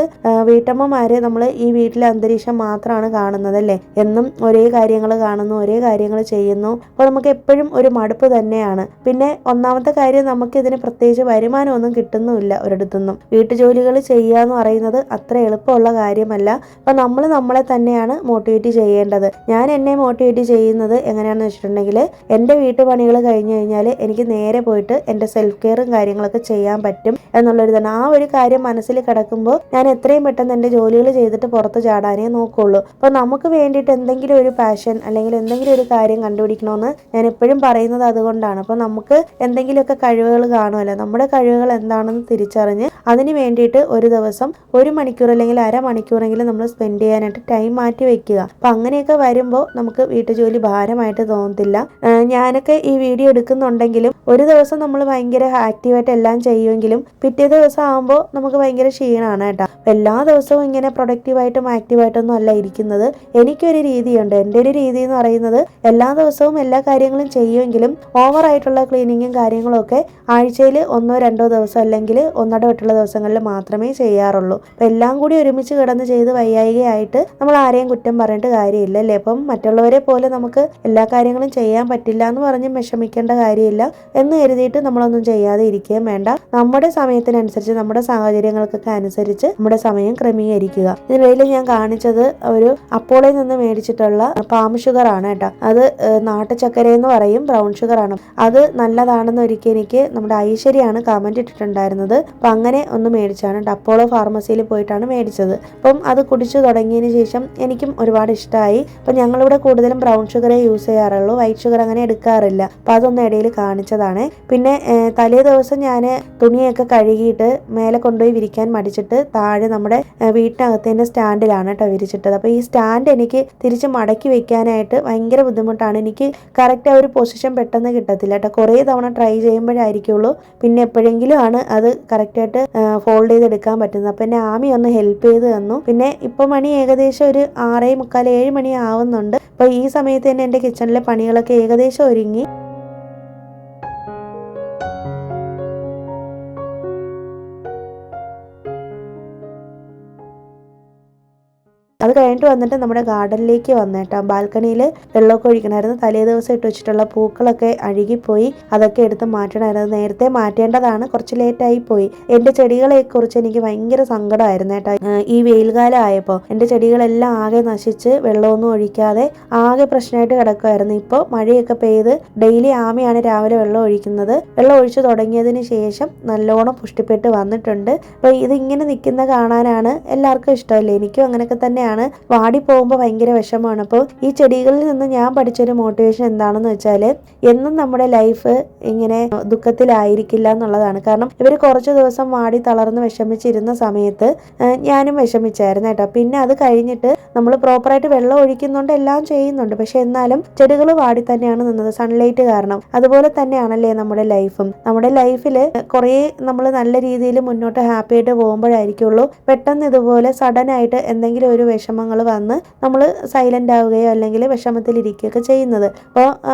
വീട്ടമ്മമാരെ നമ്മൾ ഈ വീട്ടിലെ അന്തരീക്ഷം മാത്രമാണ് കാണുന്നത് അല്ലേ. എന്നും ഒരേ കാര്യങ്ങൾ കാണുന്നു, ഒരേ കാര്യങ്ങൾ ചെയ്യുന്നു. അപ്പോൾ നമുക്ക് എപ്പോഴും ഒരു മടുപ്പ് തന്നെയാണ്. പിന്നെ ഒന്നാമത്തെ കാര്യം, നമുക്ക് ഇതിന് പ്രത്യേകിച്ച് വരുമാനമൊന്നും കിട്ടുന്നുമില്ല ഒരിടത്തുനിന്നും. വീട്ടുജോലികൾ ചെയ്യുക എന്ന് പറയുന്നത് അത്ര എളുപ്പമുള്ള കാര്യമല്ല. അപ്പം നമ്മൾ നമ്മളെ തന്നെയാണ് മോട്ടിവേറ്റ് ചെയ്യേണ്ടത്. ഞാൻ എന്നെ മോട്ടിവേറ്റ് ചെയ്യുന്നത് എങ്ങനെയാണെന്ന് വെച്ചിട്ടുണ്ടെങ്കിൽ, എൻ്റെ വീട്ടുപണികൾ കഴിഞ്ഞ് കഴിഞ്ഞാൽ എനിക്ക് നേരെ പോയിട്ട് എൻ്റെ സെൽഫ് കെയറും കാര്യങ്ങളൊക്കെ ചെയ്യാൻ പറ്റും എന്നുള്ളൊരു തന്നെ. ആ ഒരു കാര്യം മനസ്സിൽ കിടക്കുമ്പോൾ ഞാൻ എത്രയും പെട്ടെന്ന് എൻ്റെ ജോലികൾ ചെയ്തിട്ട് പുറത്ത് ചാടാനേ നോക്കുള്ളൂ. അപ്പോൾ നമുക്ക് വേണ്ടിയിട്ട് എന്തെങ്കിലും ഒരു പാഷൻ അല്ലെങ്കിൽ എന്തെങ്കിലും ഒരു കാര്യം കണ്ടുപിടിക്കണമെന്ന് ഞാൻ എപ്പോഴും പറയുന്നത് അതുകൊണ്ടാണ്. അപ്പോൾ നമുക്ക് എന്തെങ്കിലുമൊക്കെ കഴിവുകൾ കാണുമല്ലോ, നമ്മുടെ കഴിവുകൾ എന്താണെന്ന് തിരിച്ചറിഞ്ഞ് അതിന് വേണ്ടിയിട്ട് ഒരു ദിവസം 1 മണിക്കൂർ അല്ലെങ്കിൽ അരമണിക്കൂറെങ്കിലും നമ്മൾ സ്പെൻഡ് ചെയ്യാനായിട്ട് ടൈം മാറ്റി വെക്കുക. അപ്പം അങ്ങനെയൊക്കെ വരുമ്പോൾ നമുക്ക് വീട്ടുജോലി ഭാരമായിട്ട് തോന്നത്തില്ല. ഞാനൊക്കെ ഈ വീഡിയോ എടുക്കുന്നുണ്ടെങ്കിലും ഒരു ദിവസം നമ്മൾ ഭയങ്കര ആക്റ്റീവായിട്ട് എല്ലാം ചെയ്യുമെങ്കിലും പിറ്റേ ദിവസം ആകുമ്പോൾ നമുക്ക് ഭയങ്കര ക്ഷീണമാണ് കേട്ടോ. എല്ലാ ദിവസവും ഇങ്ങനെ പ്രൊഡക്റ്റീവായിട്ടും ആക്റ്റീവായിട്ടൊന്നും അല്ല ഇരിക്കുന്നത്. എനിക്കൊരു രീതിയുണ്ട്. എൻ്റെ ഒരു രീതി എന്ന് പറയുന്നത്, എല്ലാ ദിവസവും എല്ലാ കാര്യങ്ങളും ചെയ്യുമെങ്കിലും ഓവറായിട്ടുള്ള ക്ലീനിങ്ങും കാര്യങ്ങളും ഒക്കെ ആഴ്ചയിൽ 1-2 ദിവസം അല്ലെങ്കിൽ ഒന്നിടവിട്ടുള്ള ദിവസങ്ങളിൽ മാത്രമേ ചെയ്യാറുള്ളൂ. അപ്പം എല്ലാം കൂടി ഒരുമിച്ച് കിടന്ന് ചെയ്ത് വയ്യായികയായിട്ട് നമ്മൾ ആരെയും കുറ്റം പറഞ്ഞിട്ട് കാര്യമില്ല അല്ലേ. അപ്പം മറ്റുള്ളവരെ പോലെ നമുക്ക് എല്ലാ കാര്യങ്ങളും ചെയ്യാൻ പറ്റില്ല എന്ന് പറഞ്ഞ് വിഷമിക്കേണ്ട കാര്യമില്ല എന്ന് കരുതിയിട്ട് നമ്മളൊന്നും ചെയ്യാതെ ഇരിക്കുകയും വേണ്ട. നമ്മുടെ സമയത്തിനനുസരിച്ച്, നമ്മുടെ സാഹചര്യങ്ങൾക്കൊക്കെ അനുസരിച്ച് നമ്മുടെ നമ്മുടെ സമയം ക്രമീകരിക്കുക. ഇതിനിടയിൽ ഞാൻ കാണിച്ചത് ഒരു അപ്പോളയിൽ നിന്ന് മേടിച്ചിട്ടുള്ള പാം ഷുഗർ ആണ് കേട്ടോ. അത് നാട്ടുചക്കര എന്ന് പറയും, ബ്രൗൺ ഷുഗർ ആണ്. അത് നല്ലതാണെന്ന് ഒരിക്കൽ എനിക്ക് നമ്മുടെ ഐശ്വര്യാണ് കമന്റ് ഇട്ടിട്ടുണ്ടായിരുന്നത്. അപ്പം അങ്ങനെ ഒന്ന് മേടിച്ചാണ് കേട്ടോ. അപ്പോളോ ഫാർമസിയിൽ പോയിട്ടാണ് മേടിച്ചത്. അപ്പം അത് കുടിച്ചു തുടങ്ങിയതിന് ശേഷം എനിക്കും ഒരുപാട് ഇഷ്ടമായി. അപ്പം ഞങ്ങളിവിടെ കൂടുതലും ബ്രൗൺ ഷുഗറേ യൂസ് ചെയ്യാറുള്ളൂ, വൈറ്റ് ഷുഗർ അങ്ങനെ എടുക്കാറില്ല. അപ്പം അതൊന്ന് ഇടയിൽ കാണിച്ചതാണ്. പിന്നെ തലേ ദിവസം ഞാൻ തുണിയൊക്കെ കഴുകിയിട്ട് മേലെ കൊണ്ടുപോയി വിരിക്കാൻ മടിച്ചിട്ട് താഴെ നമ്മുടെ വീട്ടിനകത്തതിൻ്റെ സ്റ്റാൻഡിലാണ് കേട്ടോ വിരിച്ചിട്ടത്. അപ്പോൾ ഈ സ്റ്റാൻഡ് എനിക്ക് തിരിച്ച് മടക്കി വെക്കാനായിട്ട് ഭയങ്കര ബുദ്ധിമുട്ടാണ്. എനിക്ക് കറക്റ്റ് ആ ഒരു പൊസിഷൻ പെട്ടെന്ന് കിട്ടത്തില്ല കേട്ടോ. കുറേ തവണ ട്രൈ ചെയ്യുമ്പോഴായിരിക്കുള്ളൂ പിന്നെ എപ്പോഴെങ്കിലും ആണ് അത് കറക്റ്റായിട്ട് ഫോൾഡ് ചെയ്തെടുക്കാൻ പറ്റുന്നത്. അപ്പം എന്നെ ആമി ഒന്ന് ഹെൽപ്പ് ചെയ്ത് തന്നു. പിന്നെ ഇപ്പോൾ മണി ഏകദേശം ഒരു 6:45 7 മണി ആവുന്നുണ്ട്. അപ്പോൾ ഈ സമയത്ത് തന്നെ എൻ്റെ കിച്ചണിലെ പണികളൊക്കെ ഏകദേശം ഒരുങ്ങി. അത് കഴിഞ്ഞിട്ട് വന്നിട്ട് നമ്മുടെ ഗാർഡനിലേക്ക് വന്നേട്ടാ. ബാൽക്കണിയിൽ വെള്ളമൊക്കെ ഒഴിക്കണമായിരുന്നു. തലേ ദിവസം ഇട്ട് വെച്ചിട്ടുള്ള പൂക്കളൊക്കെ അഴുകിപ്പോയി, അതൊക്കെ എടുത്ത് മാറ്റണമായിരുന്നു. നേരത്തെ മാറ്റേണ്ടതാണ്, കുറച്ച് ലേറ്റായി പോയി. എൻ്റെ ചെടികളെ കുറിച്ച് എനിക്ക് ഭയങ്കര സങ്കടമായിരുന്നു കേട്ടോ. ഈ വെയിൽകാലം ആയപ്പോൾ എൻ്റെ ചെടികളെല്ലാം ആകെ നശിച്ച് വെള്ളമൊന്നും ഒഴിക്കാതെ ആകെ പ്രശ്നമായിട്ട് കിടക്കുമായിരുന്നു. ഇപ്പോൾ മഴയൊക്കെ പെയ്ത് ഡെയിലി ആമയാണ് രാവിലെ വെള്ളം ഒഴിക്കുന്നത്. വെള്ളം ഒഴിച്ചു തുടങ്ങിയതിന് ശേഷം നല്ലോണം പുഷ്ടിപ്പെട്ട് വന്നിട്ടുണ്ട്. അപ്പോൾ ഇതിങ്ങനെ നിൽക്കുന്ന കാണാനാണ് എല്ലാവർക്കും ഇഷ്ടമല്ലേ. എനിക്കും അങ്ങനെയൊക്കെ തന്നെയാണ്. വാടി പോകുമ്പോൾ ഭയങ്കര വിഷമമാണ്. അപ്പോൾ ഈ ചെടികളിൽ നിന്ന് ഞാൻ പഠിച്ചൊരു മോട്ടിവേഷൻ എന്താണെന്ന് വെച്ചാൽ, എന്നും നമ്മുടെ ലൈഫ് ഇങ്ങനെ ദുഃഖത്തിലായിരിക്കില്ല എന്നുള്ളതാണ്. കാരണം ഇവർ കുറച്ച് ദിവസം വാടി തളർന്ന് വിഷമിച്ചിരുന്ന സമയത്ത് ഞാനും വിഷമിച്ചായിരുന്നു കേട്ടോ. പിന്നെ അത് കഴിഞ്ഞിട്ട് നമ്മൾ പ്രോപ്പറായിട്ട് വെള്ളം ഒഴിക്കുന്നുണ്ട്, എല്ലാം ചെയ്യുന്നുണ്ട്. പക്ഷെ എന്നാലും ചെടികൾ വാടി തന്നെയാണ് നിന്നത്, സൺലൈറ്റ് കാരണം. അതുപോലെ തന്നെയാണല്ലേ നമ്മുടെ ലൈഫും. നമ്മുടെ ലൈഫിൽ കുറേ നമ്മൾ നല്ല രീതിയിൽ മുന്നോട്ട് ഹാപ്പി ആയിട്ട് പോകുമ്പോഴായിരിക്കുള്ളൂ പെട്ടെന്ന് ഇതുപോലെ സഡൻ ആയിട്ട് എന്തെങ്കിലും ഒരു വിഷമങ്ങൾ വന്ന് നമ്മൾ സൈലന്റ് ആവുകയോ അല്ലെങ്കിൽ വിഷമത്തിലിരിക്കുകയൊക്കെ ചെയ്യുന്നത്. അപ്പോൾ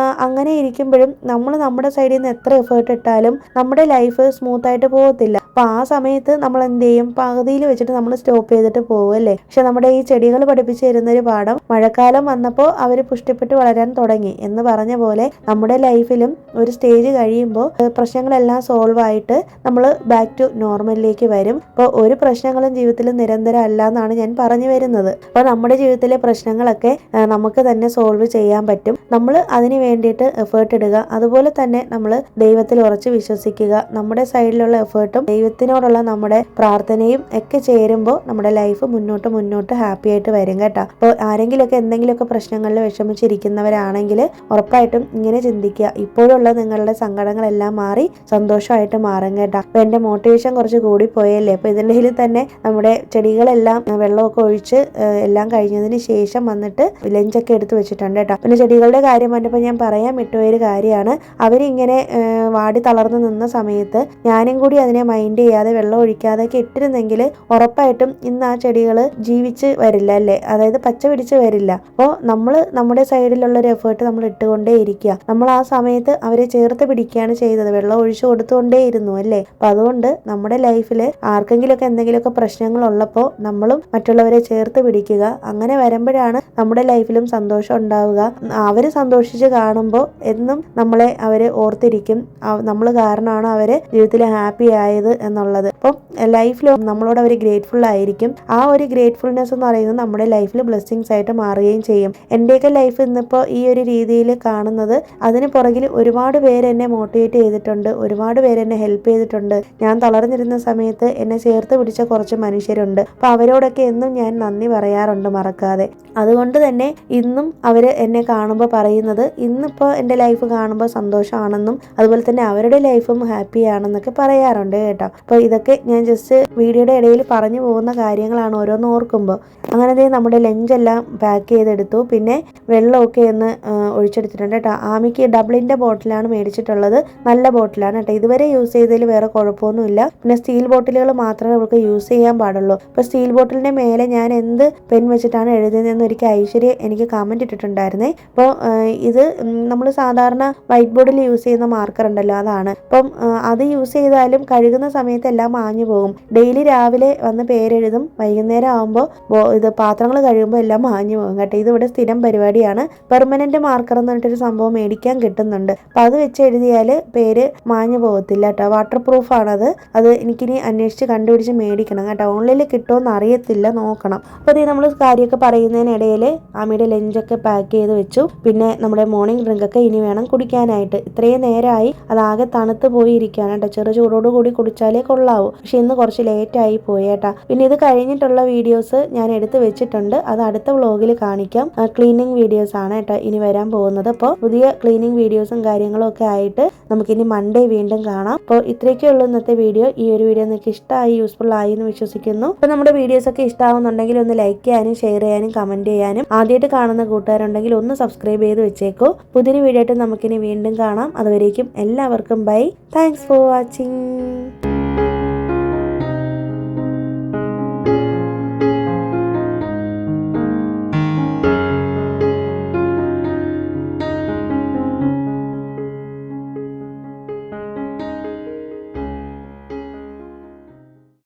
അങ്ങനെ ഇരിക്കുമ്പോഴും നമ്മൾ നമ്മുടെ സൈഡിൽ നിന്ന് എത്ര എഫേർട്ട് ഇട്ടാലും നമ്മുടെ ലൈഫ് സ്മൂത്ത് ആയിട്ട് പോകത്തില്ല. അപ്പോൾ ആ സമയത്ത് നമ്മൾ എന്ത് ചെയ്യും, പകുതിയിൽ വെച്ചിട്ട് നമ്മൾ സ്റ്റോപ്പ് ചെയ്തിട്ട് പോകും അല്ലേ. പക്ഷെ നമ്മുടെ ഈ ചെടികൾ പഠിപ്പിച്ചു തരുന്നൊരു പാഠം, മഴക്കാലം വന്നപ്പോൾ അവർ പുഷ്ടിപ്പെട്ട് വളരാൻ തുടങ്ങി എന്ന് പറഞ്ഞ പോലെ നമ്മുടെ ലൈഫിലും ഒരു സ്റ്റേജ് കഴിയുമ്പോൾ പ്രശ്നങ്ങളെല്ലാം സോൾവ് ആയിട്ട് നമ്മൾ ബാക്ക് ടു നോർമലിലേക്ക് വരും. അപ്പോൾ ഒരു പ്രശ്നങ്ങളും ജീവിതത്തിൽ നിരന്തരം അല്ല എന്നാണ് ഞാൻ പറഞ്ഞു വരുന്നത്. അപ്പോൾ നമ്മുടെ ജീവിതത്തിലെ പ്രശ്നങ്ങളൊക്കെ നമുക്ക് തന്നെ സോൾവ് ചെയ്യാൻ പറ്റും. നമ്മൾ അതിന് വേണ്ടിയിട്ട് എഫേർട്ട് ഇടുക. അതുപോലെ തന്നെ നമ്മൾ ദൈവത്തിൽ ഉറച്ച് വിശ്വസിക്കുക. നമ്മുടെ സൈഡിലുള്ള എഫേർട്ടും ദൈവത്തിനോടുള്ള നമ്മുടെ പ്രാർത്ഥനയും ഒക്കെ ചേരുമ്പോൾ നമ്മുടെ ലൈഫ് മുന്നോട്ട് ഹാപ്പി ആയിട്ട് വരും കേട്ടോ. അപ്പോൾ ആരെങ്കിലുമൊക്കെ എന്തെങ്കിലുമൊക്കെ പ്രശ്നങ്ങളിൽ വിഷമിച്ചിരിക്കുന്നവരാണെങ്കിൽ ഉറപ്പായിട്ടും ഇങ്ങനെ ചിന്തിക്കുക, ഇപ്പോഴുള്ള നിങ്ങളുടെ സങ്കടങ്ങളെല്ലാം മാറി സന്തോഷമായിട്ട് മാറും കേട്ടോ. അപ്പോൾ എൻ്റെ മോട്ടിവേഷൻ കുറച്ച് കൂടി പോയല്ലേ. അപ്പോൾ ഇതിൻ്റെ തന്നെ നമ്മുടെ ചെടികളെല്ലാം വെള്ളമൊക്കെ ഒഴിച്ച് എല്ലാം കഴിഞ്ഞതിന് ശേഷം വന്നിട്ട് ലഞ്ചൊക്കെ എടുത്ത് വെച്ചിട്ടുണ്ട് കേട്ടോ. പിന്നെ ചെടികളുടെ കാര്യം പറഞ്ഞപ്പോൾ ഞാൻ പറയാൻ വിട്ടുപോയൊരു കാര്യമാണ്, അവരിങ്ങനെ വാടി തളർന്നു നിന്ന സമയത്ത് ഞാനും കൂടി അതിനെ മൈൻഡ് ചെയ്യാതെ വെള്ളം ഒഴിക്കാതെയൊക്കെ ഇട്ടിരുന്നെങ്കിൽ ഉറപ്പായിട്ടും ഇന്ന് ആ ചെടികൾ ജീവിച്ച് വരില്ല അല്ലേ, അതായത് പച്ച പിടിച്ച് വരില്ല. അപ്പോൾ നമ്മൾ നമ്മുടെ സൈഡിലുള്ളൊരു എഫേർട്ട് നമ്മൾ ഇട്ടുകൊണ്ടേ ഇരിക്കുക. നമ്മൾ ആ സമയത്ത് അവരെ ചേർത്ത് പിടിക്കുകയാണ് ചെയ്തത്, വെള്ളം ഒഴിച്ചു കൊടുത്തുകൊണ്ടേയിരുന്നു അല്ലേ. അപ്പം അതുകൊണ്ട് നമ്മുടെ ലൈഫിൽ ആർക്കെങ്കിലുമൊക്കെ എന്തെങ്കിലുമൊക്കെ പ്രശ്നങ്ങൾ ഉള്ളപ്പോൾ നമ്മളും മറ്റുള്ളവരെ ചേർത്ത് പിടിക്കുക. അങ്ങനെ വരുമ്പോഴാണ് നമ്മുടെ ലൈഫിലും സന്തോഷം ഉണ്ടാവുക. അവർ സന്തോഷിച്ച് കാണുമ്പോൾ എന്നും നമ്മളെ അവർ ഓർത്തിരിക്കും, നമ്മൾ കാരണമാണ് അവർ ജീവിതത്തിൽ ഹാപ്പി ആയത് എന്നുള്ളത്. അപ്പം ലൈഫിൽ നമ്മളോട് അവർ ഗ്രേറ്റ്ഫുൾ ആയിരിക്കും. ആ ഒരു ഗ്രേറ്റ്ഫുൾനെസ് എന്ന് പറയുന്നത് നമ്മുടെ ലൈഫിൽ ബ്ലെസ്സിങ്സ് ആയിട്ട് മാറുകയും ചെയ്യും. എൻ്റെയൊക്കെ ലൈഫ് ഇന്നിപ്പോൾ ഈ ഒരു രീതിയിൽ കാണുന്നത്, അതിന് പുറകിൽ ഒരുപാട് പേര് എന്നെ മോട്ടിവേറ്റ് ചെയ്തിട്ടുണ്ട്, ഒരുപാട് പേര് എന്നെ ഹെൽപ്പ് ചെയ്തിട്ടുണ്ട്. ഞാൻ തളർന്നിരുന്ന സമയത്ത് എന്നെ ചേർത്ത് പിടിച്ച കുറച്ച് മനുഷ്യരുണ്ട്. അപ്പോൾ അവരോടൊക്കെ എന്നും ഞാൻ നന്ദി പറയാറുണ്ട് മറക്കാതെ. അതുകൊണ്ട് തന്നെ ഇന്നും അവർ എന്നെ കാണുമ്പോൾ പറയുന്നത്, ഇന്നിപ്പോൾ എൻ്റെ ലൈഫ് കാണുമ്പോൾ സന്തോഷമാണെന്നും അതുപോലെ തന്നെ അവരുടെ ലൈഫും ഹാപ്പി ആണെന്നൊക്കെ പറയാറുണ്ട് കേട്ടോ. അപ്പോൾ ഇതൊക്കെ ഞാൻ ജസ്റ്റ് വീഡിയോയുടെ ഇടയിൽ പറഞ്ഞു പോകുന്ന കാര്യങ്ങളാണ് ഓരോന്ന് ഓർക്കുമ്പോൾ. അങ്ങനെ നമ്മുടെ ലഞ്ചെല്ലാം പാക്ക് ചെയ്തെടുത്തു. പിന്നെ വെള്ളമൊക്കെ ഒന്ന് ഒഴിച്ചെടുത്തിട്ടുണ്ട് കേട്ടോ. ആമിക്ക് ഡബിളിൻ്റെ ബോട്ടിലാണ് മേടിച്ചിട്ടുള്ളത്, നല്ല ബോട്ടിലാണ് കേട്ടോ. ഇതുവരെ യൂസ് ചെയ്തതിൽ വേറെ കുഴപ്പമൊന്നുമില്ല. പിന്നെ സ്റ്റീൽ ബോട്ടിലുകൾ മാത്രമേ നമുക്ക് യൂസ് ചെയ്യാൻ പാടുള്ളൂ. അപ്പോൾ സ്റ്റീൽ ബോട്ടിലിൻ്റെ മേലെ ഞാൻ എന്ത് പെൻ വെച്ചിട്ടാണ് എഴുതുന്നതെന്ന് ഒരിക്കൽ ഐശ്വര്യ എനിക്ക് കമൻറ്റ് ഇട്ടിട്ടുണ്ടായിരുന്നേ. അപ്പോൾ ഇത് നമ്മൾ സാധാരണ വൈറ്റ് ബോർഡിൽ യൂസ് ചെയ്യുന്ന മാർക്കർ ഉണ്ടല്ലോ, അതാണ്. അപ്പം അത് യൂസ് ചെയ്താലും കഴുകുന്ന സമയത്ത് എല്ലാം മാഞ്ഞു പോകും. ഡെയിലി രാവിലെ വന്ന് പേരെഴുതും, വൈകുന്നേരം ആകുമ്പോൾ ഇത് പാത്രങ്ങൾ കഴിയുമ്പോൾ എല്ലാം മാഞ്ഞു പോകും കേട്ടോ. ഇതിവിടെ സ്ഥിരം പരിപാടിയാണ്. പെർമനന്റ് മാർക്കർ എന്ന് പറഞ്ഞിട്ടൊരു സംഭവം മേടിക്കാൻ കിട്ടുന്നുണ്ട്. അപ്പം അത് വെച്ച് എഴുതിയാൽ പേര് മാഞ്ഞു പോകത്തില്ല കേട്ടോ. വാട്ടർ പ്രൂഫാണത്. അത് എനിക്കിനി അന്വേഷിച്ച് കണ്ടുപിടിച്ച് മേടിക്കണം കേട്ടോ. ഓൺലൈനിൽ കിട്ടുമെന്ന് അറിയത്തില്ല, നോക്കണം. അപ്പോൾ ഇത് നമ്മൾ കാര്യമൊക്കെ പറയുന്നതിനിടയിൽ ആമിയുടെ ലഞ്ചൊക്കെ പാക്ക് ചെയ്ത് വെച്ചു. പിന്നെ നമ്മുടെ മോർണിംഗ് ഡ്രിങ്കൊക്കെ ഇനി വേണം കുടിക്കാനായിട്ട്. ഇത്രയും നേരമായി അതാകെ തണുത്ത് പോയി ഇരിക്കുകയാണ് കേട്ടോ. ചെറു ചൂടോട് കൂടി കുടിച്ചാലേ കൊള്ളാവൂ. പക്ഷെ ഇന്ന് കുറച്ച് ലേറ്റായി പോയി കേട്ടോ. പിന്നെ ഇത് കഴിഞ്ഞിട്ടുള്ള വീഡിയോസ് ഞാൻ എടുത്ത് വെച്ചിട്ടുണ്ട്, അത് അടുത്ത വ്ളോഗിൽ കാണിക്കാം. ക്ലീനിങ് വീഡിയോസ് ആണ് കേട്ടോ ഇനി വരാൻ പോകുന്നത്. അപ്പോൾ പുതിയ ക്ലീനിങ് വീഡിയോസും കാര്യങ്ങളും ഒക്കെ ആയിട്ട് നമുക്കിനി മൺഡേ വീണ്ടും കാണാം. അപ്പോൾ ഇത്രയൊക്കെ ഉള്ളൂ ഇന്നത്തെ വീഡിയോ. ഈ ഒരു വീഡിയോ നിങ്ങൾക്ക് ഇഷ്ടമായി, യൂസ്ഫുൾ ആയി എന്ന് വിശ്വസിക്കുന്നു. അപ്പോൾ നമ്മുടെ വീഡിയോസ് ഒക്കെ ഇഷ്ടമാവുന്നുണ്ടെങ്കിൽ ഒന്ന് ലൈക്ക് ചെയ്യാനും ഷെയർ ചെയ്യാനും കമന്റ് ചെയ്യാനും, ആദ്യമായിട്ട് കാണുന്ന കൂട്ടുകാരുണ്ടെങ്കിൽ ഒന്ന് സബ്സ്ക്രൈബ് ചെയ്ത് വെച്ചേക്കോ. പുതിയൊരു വീഡിയോ ആയിട്ട് നമുക്കിനി വീണ്ടും കാണാം. അതുവരേക്കും എല്ലാവർക്കും ബൈ. Thanks for watching.